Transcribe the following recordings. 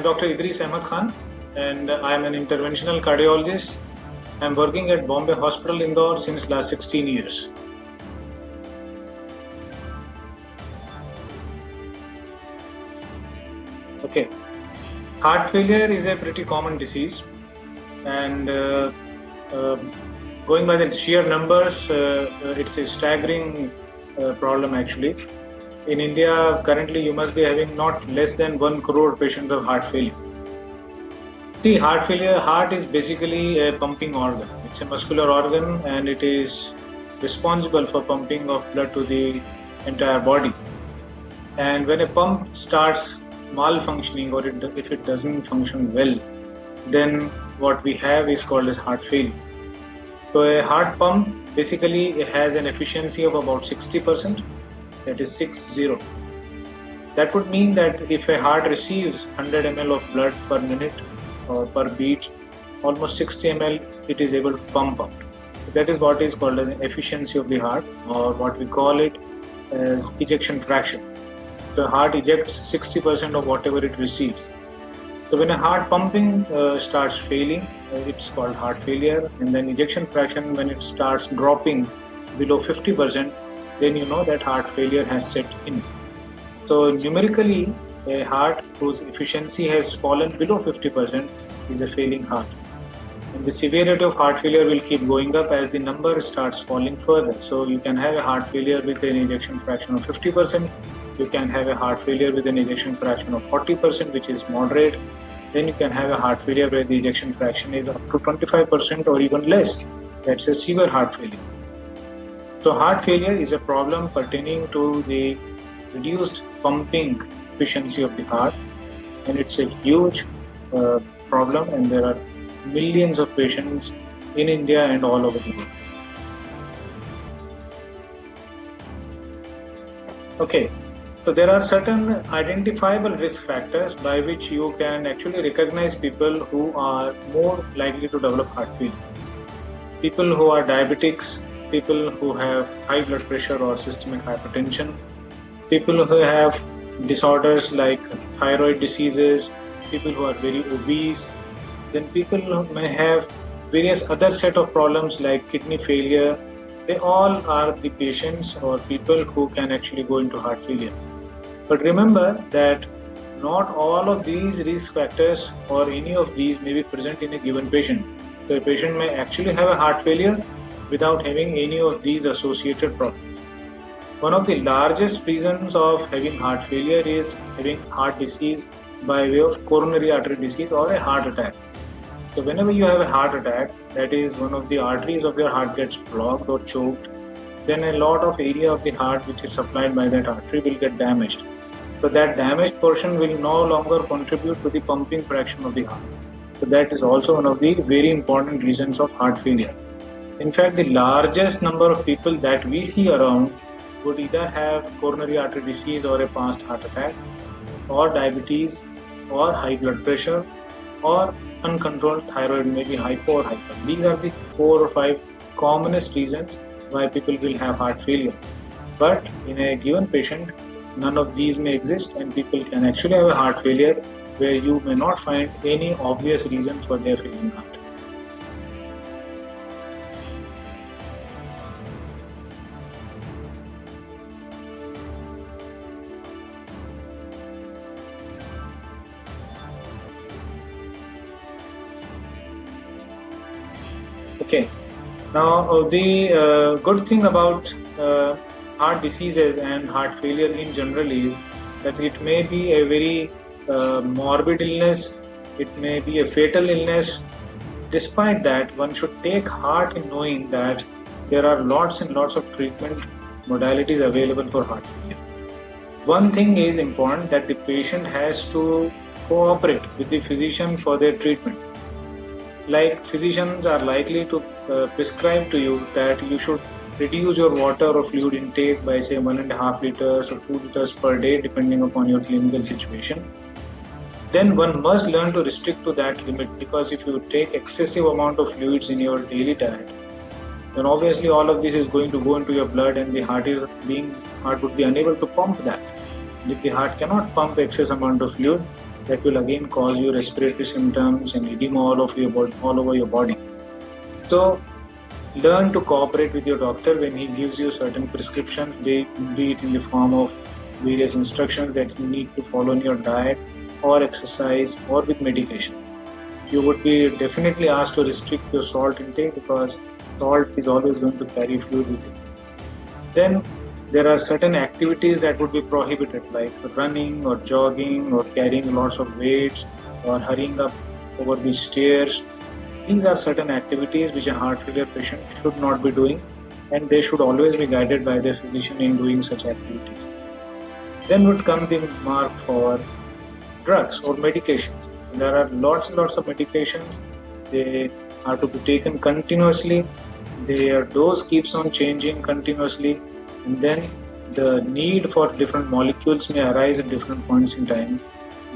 I'm Dr. Idris Ahmed Khan, and I'm an interventional cardiologist. I'm working at Bombay Hospital, Indore since last 16 years. Okay, heart failure is a pretty common disease, and going by the sheer numbers, it's a staggering problem actually. In India, currently you must be having not less than 1 crore patients of heart failure. See, heart is basically a pumping organ. It's a muscular organ and it is responsible for pumping of blood to the entire body. And when a pump starts malfunctioning, or if it doesn't function well, then what we have is called as heart failure. So a heart pump basically has an efficiency of about 60%, that is 60. That would mean that if a heart receives 100 ml of blood per minute or per beat, almost 60 ml it is able to pump out. That is what is called as an efficiency of the heart, or what we call it as ejection fraction. The heart ejects 60% of whatever it receives. So when a heart pumping starts failing, it's called heart failure, and then ejection fraction, when it starts dropping below 50%, then you know that heart failure has set in. So numerically, a heart whose efficiency has fallen below 50% is a failing heart. And the severity of heart failure will keep going up as the number starts falling further. So you can have a heart failure with an ejection fraction of 50%. You can have a heart failure with an ejection fraction of 40%, which is moderate. Then you can have a heart failure where the ejection fraction is up to 25% or even less. That's a severe heart failure. So heart failure is a problem pertaining to the reduced pumping efficiency of the heart, and it's a huge problem, and there are millions of patients in India and all over the world. Okay, so there are certain identifiable risk factors by which you can actually recognize people who are more likely to develop heart failure. People who are diabetics, people who have high blood pressure or systemic hypertension, people who have disorders like thyroid diseases, people who are very obese, then people who may have various other set of problems like kidney failure. They all are the patients or people who can actually go into heart failure. But remember that not all of these risk factors or any of these may be present in a given patient. So a patient may actually have a heart failure without having any of these associated problems. One of the largest reasons of having heart failure is having heart disease by way of coronary artery disease or a heart attack. So whenever you have a heart attack, that is one of the arteries of your heart gets blocked or choked, then a lot of area of the heart which is supplied by that artery will get damaged. So that damaged portion will no longer contribute to the pumping fraction of the heart. So that is also one of the very important reasons of heart failure. In fact, the largest number of people that we see around would either have coronary artery disease or a past heart attack, or diabetes, or high blood pressure, or uncontrolled thyroid, maybe hypo or hyper. These are the 4 or 5 commonest reasons why people will have heart failure. But in a given patient, none of these may exist, and people can actually have a heart failure where you may not find any obvious reasons for their failing heart. Okay, now the good thing about heart diseases and heart failure in general is that it may be a very morbid illness, it may be a fatal illness. Despite that, one should take heart in knowing that there are lots and lots of treatment modalities available for heart failure. One thing is important, that the patient has to cooperate with the physician for their treatment. Like, physicians are likely to prescribe to you that you should reduce your water or fluid intake by say 1.5 liters or 2 liters per day depending upon your clinical situation. Then one must learn to restrict to that limit, because if you take excessive amount of fluids in your daily diet, then obviously all of this is going to go into your blood, and the heart would be unable to pump that. If the heart cannot pump excess amount of fluid, that will again cause you respiratory symptoms and edema all over your body. So learn to cooperate with your doctor when he gives you certain prescriptions, be it in the form of various instructions that you need to follow in your diet or exercise or with medication. You would be definitely asked to restrict your salt intake because salt is always going to carry fluid with it. Then there are certain activities that would be prohibited, like running or jogging or carrying lots of weights or hurrying up over the stairs. These are certain activities which a heart failure patient should not be doing, and they should always be guided by their physician in doing such activities. Then would come the mark for drugs or medications. There are lots and lots of medications. They are to be taken continuously. Their dose keeps on changing continuously, and then the need for different molecules may arise at different points in time.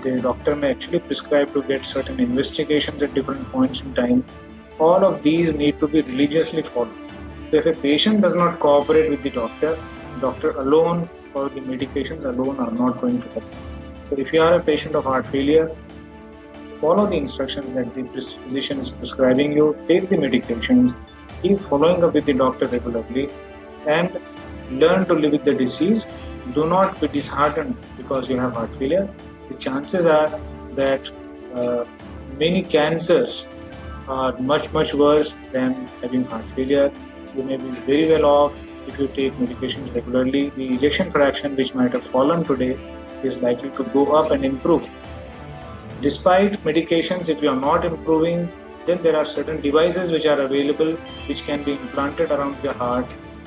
The doctor may actually prescribe to get certain investigations at different points in time. All of these need to be religiously followed. So if a patient does not cooperate with the doctor alone or the medications alone are not going to help. So if you are a patient of heart failure, follow the instructions that the physician is prescribing you, take the medications, keep following up with the doctor regularly, and learn to live with the disease. Do not be disheartened because you have heart failure. The chances are that many cancers are much worse than having heart failure. You may be very well off if you take medications regularly. The ejection fraction, which might have fallen today, is likely to go up and improve. Despite medications, if you are not improving, then there are certain devices which are available which can be implanted around your heart.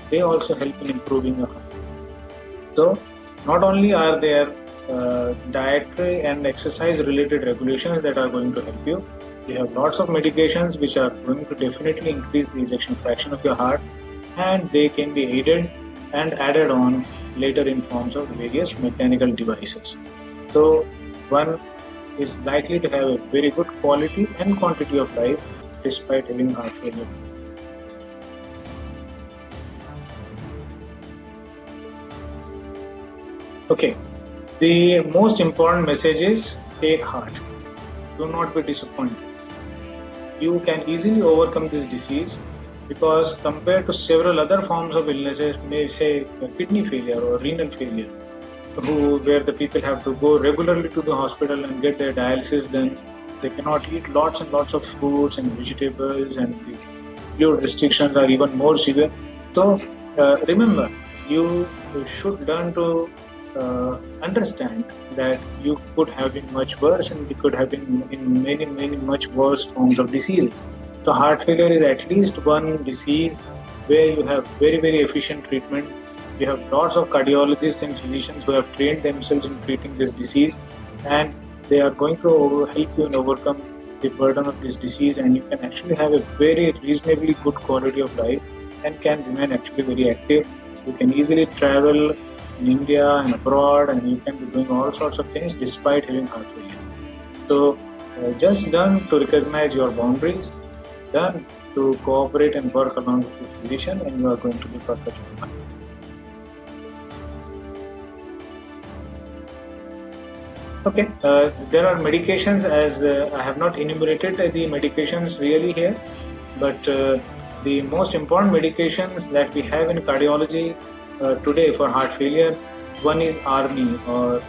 They also help in improving your heart. So not only are there dietary and exercise related regulations that are going to help you, you have lots of medications which are going to definitely increase the ejection fraction of your heart, and they can be aided and added on later in forms of various mechanical devices. So one is likely to have a very good quality and quantity of life despite having heart failure. Okay, the most important message is take heart. Do not be disappointed. You can easily overcome this disease because compared to several other forms of illnesses, may say kidney failure or renal failure, where the people have to go regularly to the hospital and get their dialysis done, they cannot eat lots and lots of fruits and vegetables, and the fluid restrictions are even more severe. So remember, you should learn to understand that you could have been much worse, and you could have been in many much worse forms of diseases. So heart failure is at least one disease where you have very efficient treatment. You have lots of cardiologists and physicians who have trained themselves in treating this disease, and they are going to help you in overcome the burden of this disease, and you can actually have a very reasonably good quality of life and can remain actually very active. You can easily travel in India and abroad, and you can be doing all sorts of things despite having heart failure. So just learn to recognize your boundaries, learn to cooperate and work along with your physician, and you are going to be perfectly fine. Okay, there are medications, as I have not enumerated the medications really here, but the most important medications that we have in cardiology today for heart failure, one is ARNI, or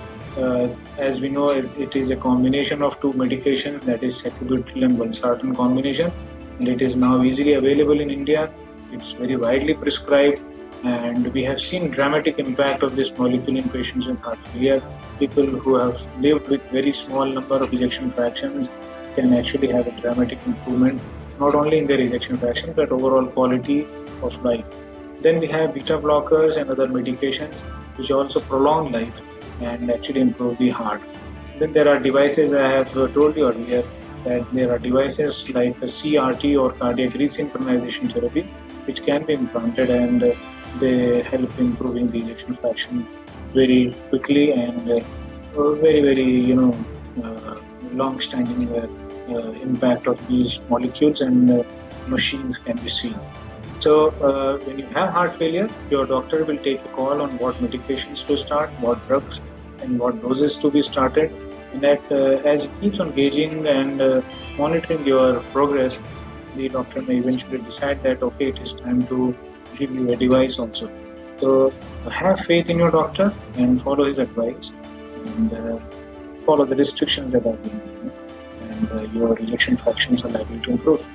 as we know, it is a combination of two medications, that is sacubitril and valsartan combination, and it is now easily available in India. It's very widely prescribed, and we have seen dramatic impact of this molecule in patients with heart failure. People who have lived with very small number of ejection fractions can actually have a dramatic improvement, not only in their ejection fraction but overall quality of life. Then we have beta blockers and other medications which also prolong life and actually improve the heart. Then there are devices, I have told you earlier that there are devices like a CRT or cardiac resynchronization therapy which can be implanted, and they help improving the ejection fraction very quickly, and very long-standing impact of these molecules and machines can be seen. So when you have heart failure, your doctor will take a call on what medications to start, what drugs and what doses to be started. And that as he keeps on gauging and monitoring your progress, the doctor may eventually decide that okay, it is time to give you a device also. So have faith in your doctor and follow his advice, and follow the restrictions that are being given, and your rejection fractions are likely to improve.